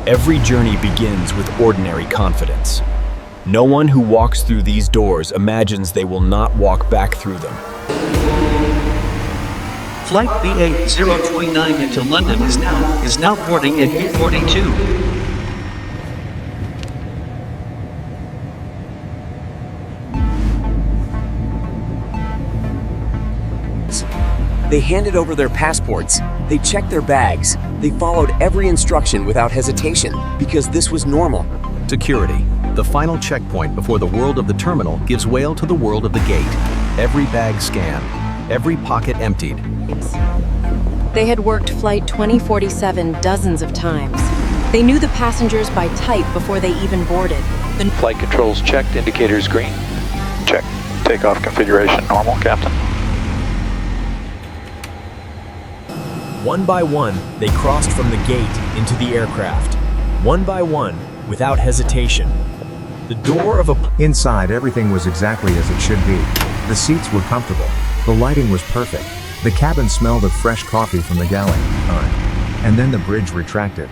Every journey begins with ordinary confidence. No one who walks through these doors imagines they will not walk back through them. Flight BA029 into London is now boarding at gate 42. They handed over their passports, they checked their bags, they followed every instruction without hesitation, because this was normal. Security, the final checkpoint before the world of the terminal gives way to the world of the gate. Every bag scanned, every pocket emptied. They had worked Flight 2047 dozens of times. They knew the passengers by type before they even boarded. Flight controls checked, indicators green. Check. Takeoff configuration normal, Captain. One by one, they crossed from the gate into the aircraft. One by one, without hesitation. The door of a... Inside, everything was exactly as it should be. The seats were comfortable. The lighting was perfect. The cabin smelled of fresh coffee from the galley. And then the bridge retracted.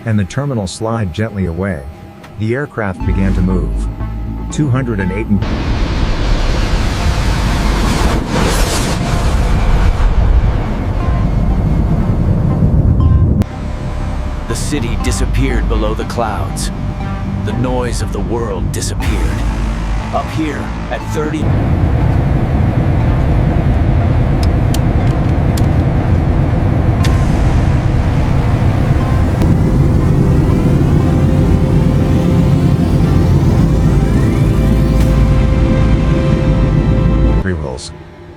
And the terminal slid gently away. The aircraft began to move. 208 and... The city disappeared below the clouds. The noise of the world disappeared. Up here, at 30...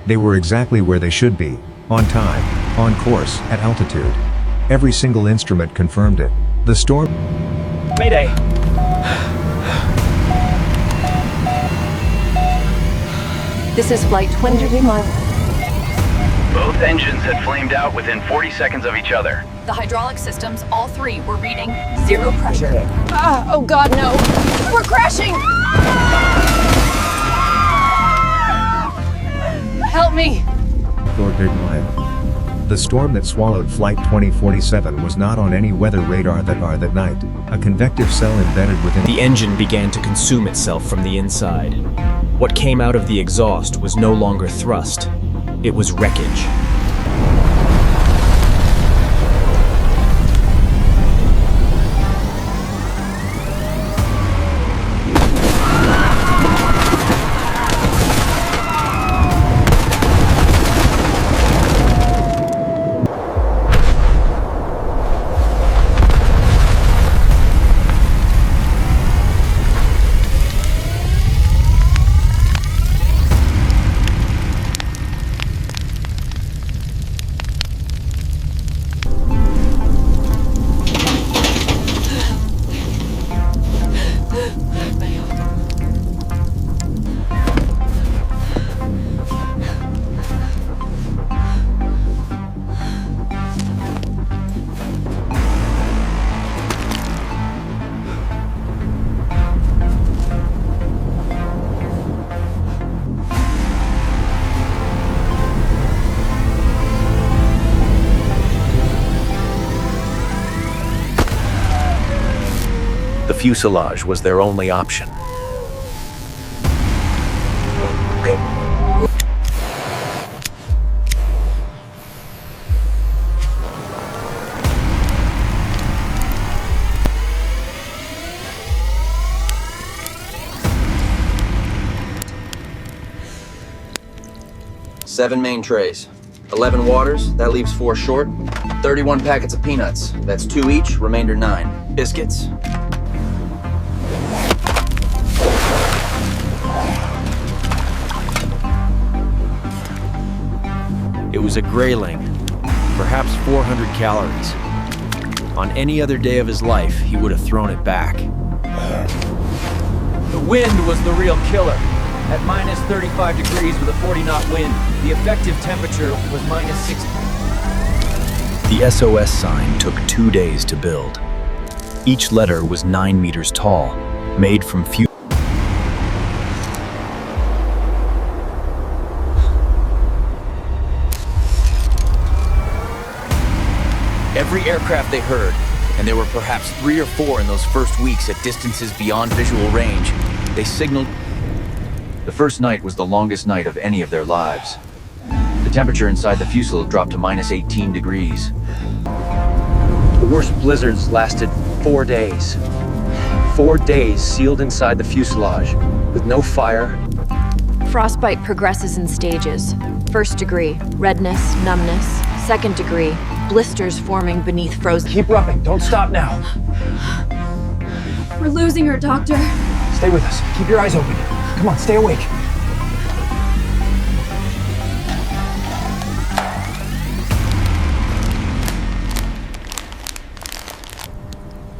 They were exactly where they should be, on time, on course, at altitude. Every single instrument confirmed it. The storm... Mayday! This is Flight 2039. Both engines had flamed out within 40 seconds of each other. The hydraulic systems, all three, were reading 0 pressure. Oh God, no! We're crashing! Help me! The storm that swallowed Flight 2047 was not on any weather radar that night. A convective cell embedded within... The engine began to consume itself from the inside. What came out of the exhaust was no longer thrust. It was wreckage. The fuselage was their only option. Seven main trays. 11 waters, that leaves 4 short. 31 packets of peanuts, that's 2 each, remainder 9. Biscuits. It was a grayling, perhaps 400 calories. On any other day of his life, he would have thrown it back. The wind was the real killer. At minus 35 degrees with a 40-knot wind, the effective temperature was minus 60. The SOS sign took 2 days to build. Each letter was 9 meters tall, made from few. Every aircraft they heard, and and there were perhaps 3 or 4 in those first weeks at distances beyond visual range. They signaled. The first night was the longest night of any of their lives. The temperature inside the fuselage dropped to minus 18 degrees. The worst blizzards lasted 4 days. 4 days sealed inside the fuselage, with no fire. Frostbite progresses in stages. First degree, redness, numbness. Second degree, blisters forming beneath frozen. Keep rubbing, don't stop now. We're losing her, Doctor. Stay with us, keep your eyes open. Come on, stay awake.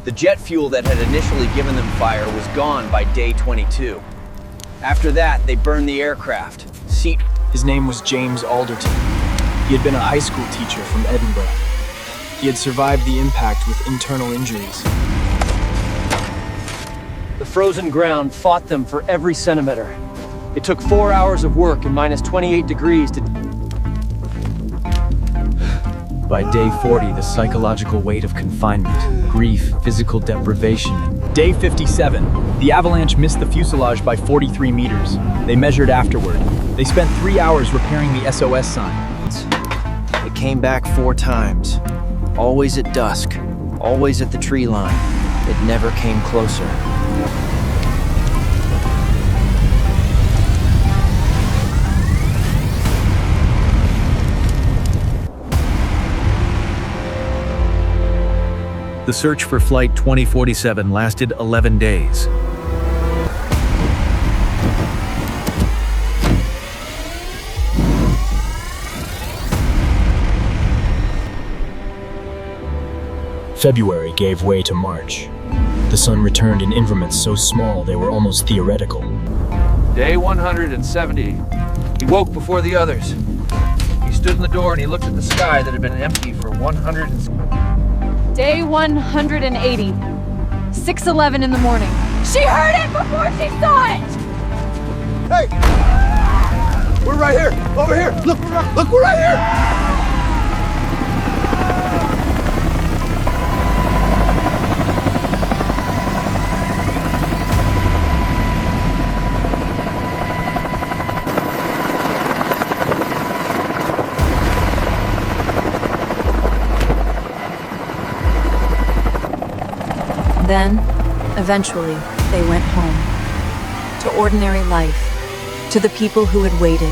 The jet fuel that had initially given them fire was gone by day 22. After that, they burned the aircraft. His name was James Alderton. He had been a high school teacher from Edinburgh. He had survived the impact with internal injuries. The frozen ground fought them for every centimeter. It took 4 hours of work in minus 28 degrees to... By day 40, the psychological weight of confinement, grief, physical deprivation. Day 57. The avalanche missed the fuselage by 43 meters. They measured afterward. They spent 3 hours repairing the SOS sign. It came back 4 times. Always at dusk. Always at the tree line. It never came closer. The search for Flight 2047 lasted 11 days. February gave way to March. The sun returned in increments so small they were almost theoretical. Day 170. He woke before the others. He stood in the door and he looked at the sky that had been empty for 100 Day 180. 6:11 in the morning. She heard it before she saw it! Hey! We're right here! Over here! Look, we're right here! Then, eventually, they went home. To ordinary life. To the people who had waited.